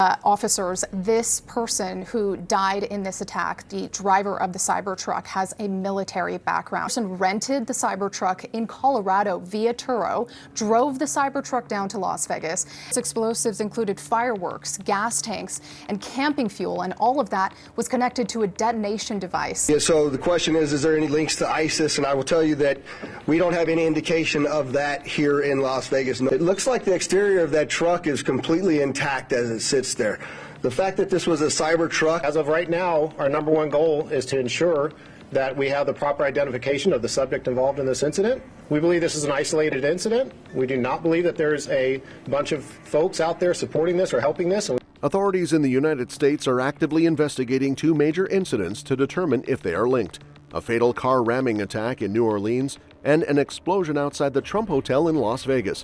Officers, this person who died in this attack, the driver of the Cybertruck, has a military background. The person rented the Cybertruck in Colorado via Turo, drove the Cybertruck down to Las Vegas. Its explosives included fireworks, gas tanks, and camping fuel, and all of that was connected to a detonation device. Yeah, so the question is there any links to ISIS? And I will tell you that we don't have any indication of that here in Las Vegas. It looks like the exterior of that truck is completely intact as it sits there. The fact that this was a Cybertruck. As of right now, our number one goal is to ensure that we have the proper identification of the subject involved in this incident. We believe this is an isolated incident. We do not believe that there's a bunch of folks out there supporting this or helping this. Authorities in the United States are actively investigating two major incidents to determine if they are linked: a fatal car ramming attack in New Orleans and an explosion outside the Trump Hotel in Las Vegas.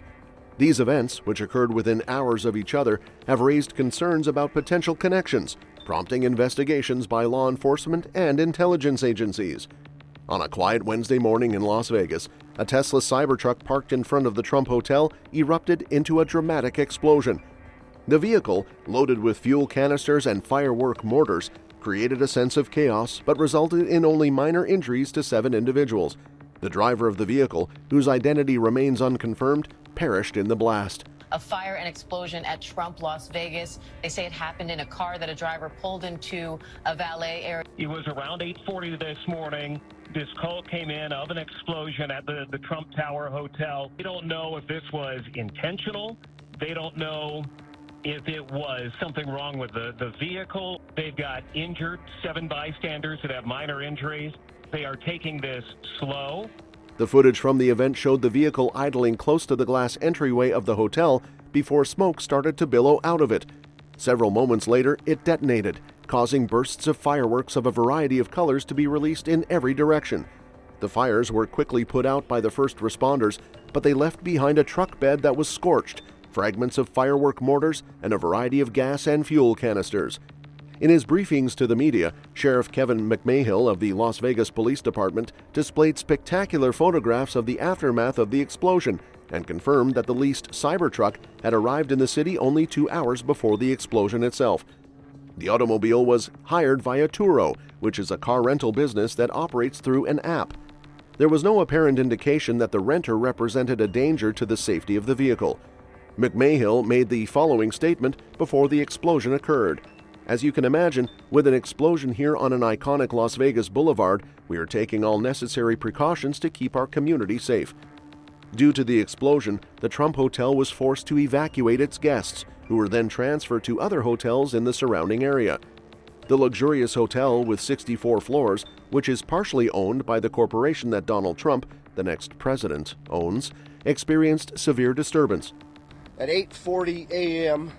These events, which occurred within hours of each other, have raised concerns about potential connections, prompting investigations by law enforcement and intelligence agencies. On a quiet Wednesday morning in Las Vegas, a Tesla Cybertruck parked in front of the Trump Hotel erupted into a dramatic explosion. The vehicle, loaded with fuel canisters and firework mortars, created a sense of chaos but resulted in only minor injuries to 7 individuals. The driver of the vehicle, whose identity remains unconfirmed, perished in the blast. A fire and explosion at Trump, Las Vegas. They say it happened in a car that a driver pulled into a valet area. It was around 8:40 this morning. This call came in of an explosion at the Trump Tower Hotel. They don't know if this was intentional. They don't know if it was something wrong with the vehicle. They've got injured 7 bystanders that have minor injuries. They are taking this slow. The footage from the event showed the vehicle idling close to the glass entryway of the hotel before smoke started to billow out of it. Several moments later, it detonated, causing bursts of fireworks of a variety of colors to be released in every direction. The fires were quickly put out by the first responders, but they left behind a truck bed that was scorched, fragments of firework mortars, and a variety of gas and fuel canisters. In his briefings to the media, Sheriff Kevin McMahill of the Las Vegas Police Department displayed spectacular photographs of the aftermath of the explosion and confirmed that the leased Cybertruck had arrived in the city only 2 hours before the explosion itself. The automobile was hired via Turo, which is a car rental business that operates through an app. There was no apparent indication that the renter represented a danger to the safety of the vehicle. McMahill made the following statement before the explosion occurred. As you can imagine, with an explosion here on an iconic Las Vegas boulevard, we are taking all necessary precautions to keep our community safe. Due to the explosion, the Trump Hotel was forced to evacuate its guests, who were then transferred to other hotels in the surrounding area. The luxurious hotel with 64 floors, which is partially owned by the corporation that Donald Trump, the next president, owns, experienced severe disturbance. At 8:40 a.m.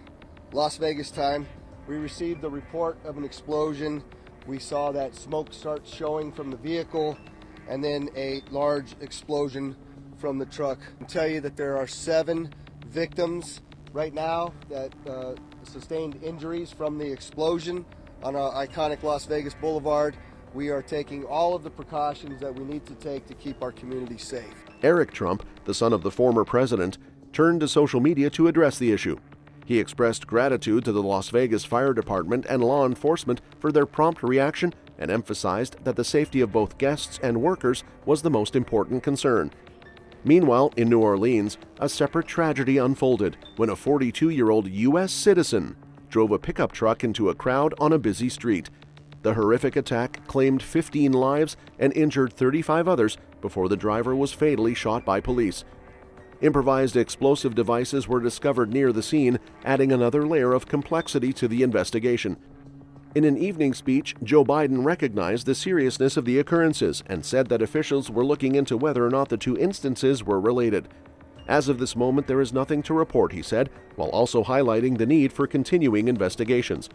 Las Vegas time, we received the report of an explosion. We saw that smoke start showing from the vehicle and then a large explosion from the truck. I can tell you that there are 7 victims right now that sustained injuries from the explosion on our iconic Las Vegas Boulevard. We are taking all of the precautions that we need to take to keep our community safe. Eric Trump, the son of the former president, turned to social media to address the issue. He expressed gratitude to the Las Vegas Fire Department and law enforcement for their prompt reaction and emphasized that the safety of both guests and workers was the most important concern. Meanwhile, in New Orleans, a separate tragedy unfolded when a 42-year-old U.S. citizen drove a pickup truck into a crowd on a busy street. The horrific attack claimed 15 lives and injured 35 others before the driver was fatally shot by police. Improvised explosive devices were discovered near the scene, adding another layer of complexity to the investigation. In an evening speech, Joe Biden recognized the seriousness of the occurrences and said that officials were looking into whether or not the 2 instances were related. As of this moment, there is nothing to report, he said, while also highlighting the need for continuing investigations.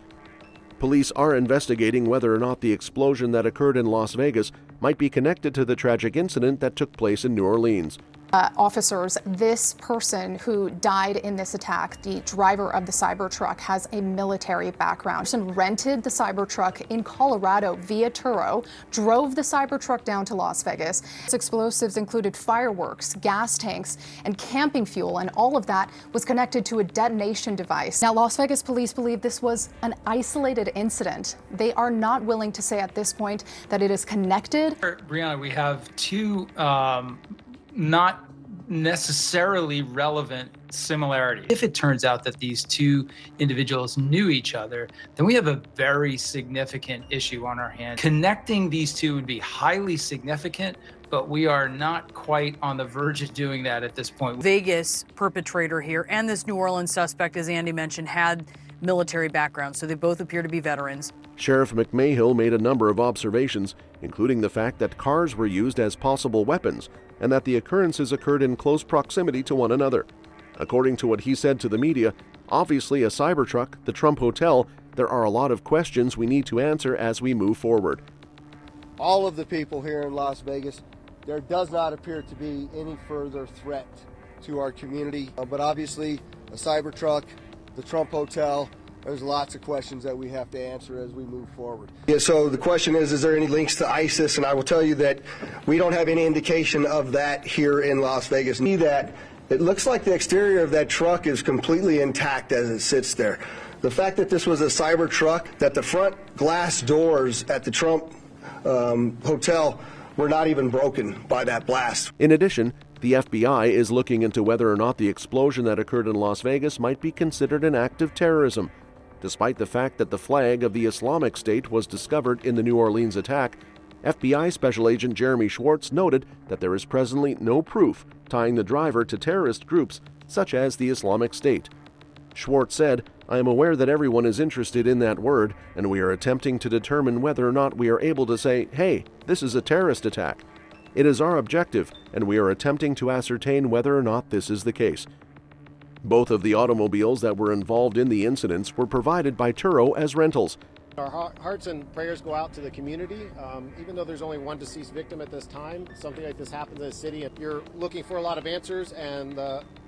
Police are investigating whether or not the explosion that occurred in Las Vegas might be connected to the tragic incident that took place in New Orleans. Officers, this person who died in this attack, the driver of the Cybertruck, has a military background. The person rented the Cybertruck in Colorado via Turo, drove the Cybertruck down to Las Vegas. Its explosives included fireworks, gas tanks, and camping fuel, and all of that was connected to a detonation device. Now, Las Vegas police believe this was an isolated incident. They are not willing to say at this point that it is connected. Brianna, we have two not necessarily relevant similarities. If it turns out that these two individuals knew each other, then we have a very significant issue on our hands. Connecting these two would be highly significant, but we are not quite on the verge of doing that at this point. Vegas perpetrator here and this New Orleans suspect, as Andy mentioned, had military backgrounds, so they both appear to be veterans. Sheriff McMahill made a number of observations, including the fact that cars were used as possible weapons and that the occurrences occurred in close proximity to one another. According to what he said to the media, obviously a Cybertruck, the Trump Hotel, there are a lot of questions we need to answer as we move forward. All of the people here in Las Vegas, there does not appear to be any further threat to our community, but obviously a Cybertruck, the Trump Hotel, there's lots of questions that we have to answer as we move forward. Yeah, so the question is there any links to ISIS? And I will tell you that we don't have any indication of that here in Las Vegas. See that it looks like the exterior of that truck is completely intact as it sits there. The fact that this was a Cybertruck, that the front glass doors at the Trump Hotel were not even broken by that blast. In addition, the FBI is looking into whether or not the explosion that occurred in Las Vegas might be considered an act of terrorism. Despite the fact that the flag of the Islamic State was discovered in the New Orleans attack, FBI Special Agent Jeremy Schwartz noted that there is presently no proof tying the driver to terrorist groups such as the Islamic State. Schwartz said, "I am aware that everyone is interested in that word, and we are attempting to determine whether or not we are able to say, hey, this is a terrorist attack. It is our objective, and we are attempting to ascertain whether or not this is the case." Both of the automobiles that were involved in the incidents were provided by Turo as rentals. Our hearts and prayers go out to the community. Even though there's only one deceased victim at this time, something like this happened in the city. If you're looking for a lot of answers, and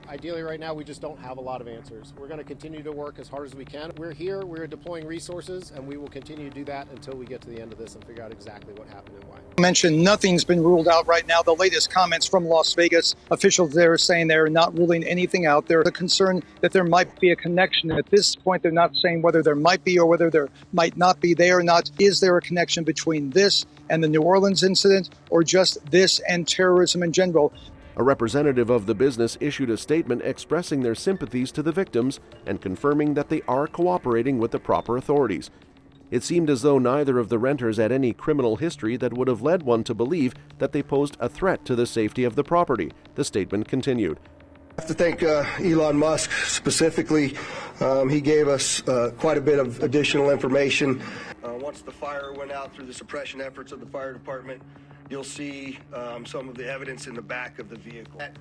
ideally right now we just don't have a lot of answers. We're going to continue to work as hard as we can. We're here, we're deploying resources, and we will continue to do that until we get to the end of this and figure out exactly what happened and why. Mentioned nothing's been ruled out right now. The latest comments from Las Vegas officials there are saying they're not ruling anything out. They're concerned that there might be a connection. At this point, they're not saying whether there might be or whether there might not be. They are not. Is there a connection between this and the New Orleans incident, or just this and terrorism in general? A representative of the business issued a statement expressing their sympathies to the victims and confirming that they are cooperating with the proper authorities. It seemed as though neither of the renters had any criminal history that would have led one to believe that they posed a threat to the safety of the property, the statement continued. I have to thank Elon Musk specifically. He gave us quite a bit of additional information. Once the fire went out through the suppression efforts of the fire department, you'll see some of the evidence in the back of the vehicle. That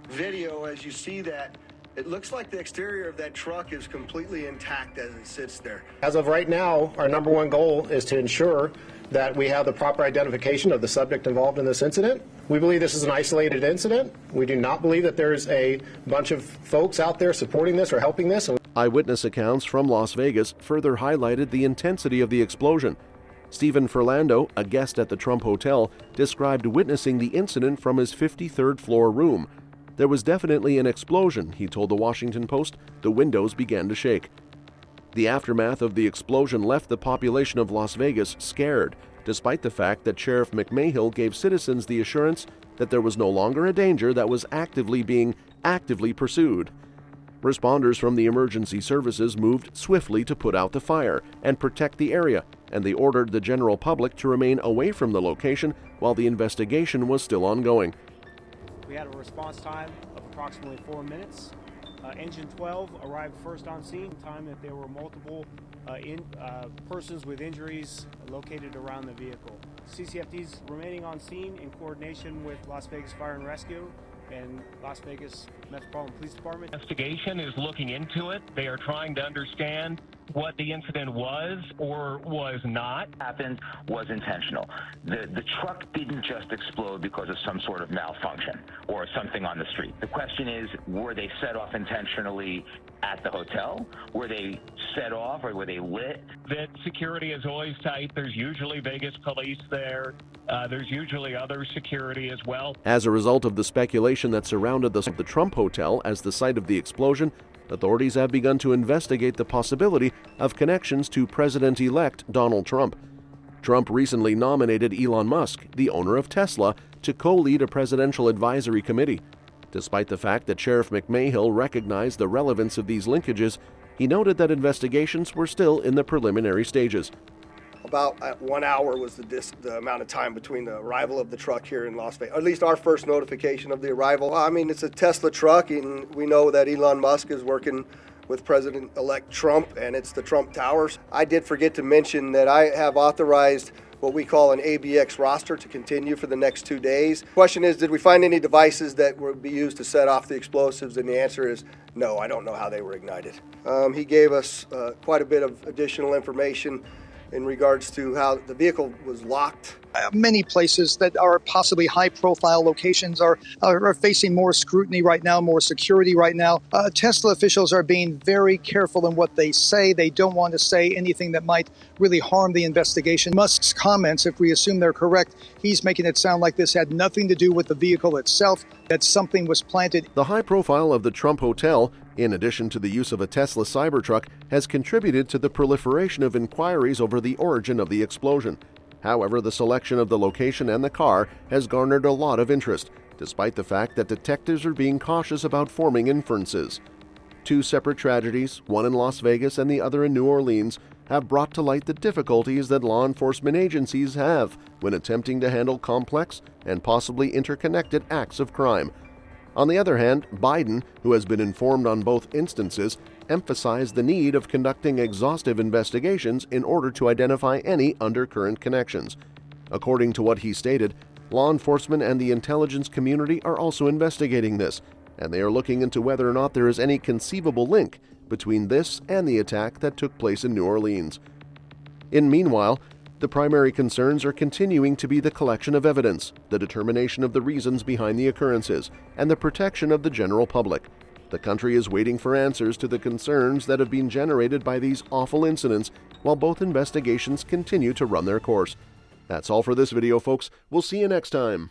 video, as you see that, it looks like the exterior of that truck is completely intact as it sits there. As of right now, our number one goal is to ensure that we have the proper identification of the subject involved in this incident. We believe this is an isolated incident. We do not believe that there's a bunch of folks out there supporting this or helping this. Eyewitness accounts from Las Vegas further highlighted the intensity of the explosion. Stephen Furlando, a guest at the Trump Hotel, described witnessing the incident from his 53rd floor room. There was definitely an explosion, he told the Washington Post. The windows began to shake. The aftermath of the explosion left the population of Las Vegas scared, despite the fact that Sheriff McMahill gave citizens the assurance that there was no longer a danger that was being actively pursued. Responders from the emergency services moved swiftly to put out the fire and protect the area, and they ordered the general public to remain away from the location while the investigation was still ongoing. We had a response time of approximately 4 minutes. Engine 12 arrived first on scene, time that there were multiple persons with injuries located around the vehicle. CCFD's remaining on scene in coordination with Las Vegas Fire and Rescue and Las Vegas Metropolitan Police Department. Investigation is looking into it. They are trying to understand what the incident was or was not. Happened was intentional. The truck didn't just explode because of some sort of malfunction or something on the street. The question is, were they set off intentionally at the hotel? Were they set off or were they lit? That security is always tight. There's usually Vegas police there. There's usually other security as well. As a result of the speculation that surrounded the Trump Hotel as the site of the explosion, authorities have begun to investigate the possibility of connections to President-elect Donald Trump. Trump recently nominated Elon Musk, the owner of Tesla, to co-lead a presidential advisory committee. Despite the fact that Sheriff McMahill recognized the relevance of these linkages, he noted that investigations were still in the preliminary stages. About 1 hour was the amount of time between the arrival of the truck here in Las Vegas, or at least our first notification of the arrival. I mean, it's a Tesla truck, and we know that Elon Musk is working with President-elect Trump, and it's the Trump Towers. I did forget to mention that I have authorized what we call an ABX roster to continue for the next 2 days. Question is, did we find any devices that would be used to set off the explosives? And the answer is no, I don't know how they were ignited. He gave us quite a bit of additional information in regards to how the vehicle was locked. Many places that are possibly high-profile locations are facing more scrutiny right now, more security right now. Tesla officials are being very careful in what they say. They don't want to say anything that might really harm the investigation. Musk's comments, if we assume they're correct, he's making it sound like this had nothing to do with the vehicle itself, that something was planted. The high profile of the Trump Hotel, in addition to the use of a Tesla Cybertruck, has contributed to the proliferation of inquiries over the origin of the explosion. However, the selection of the location and the car has garnered a lot of interest, despite the fact that detectives are being cautious about forming inferences. Two separate tragedies, one in Las Vegas and the other in New Orleans, have brought to light the difficulties that law enforcement agencies have when attempting to handle complex and possibly interconnected acts of crime. On the other hand, Biden, who has been informed on both instances, emphasized the need of conducting exhaustive investigations in order to identify any undercurrent connections. According to what he stated, law enforcement and the intelligence community are also investigating this, and they are looking into whether or not there is any conceivable link between this and the attack that took place in New Orleans. Meanwhile, the primary concerns are continuing to be the collection of evidence, the determination of the reasons behind the occurrences, and the protection of the general public. The country is waiting for answers to the concerns that have been generated by these awful incidents while both investigations continue to run their course. That's all for this video, folks. We'll see you next time.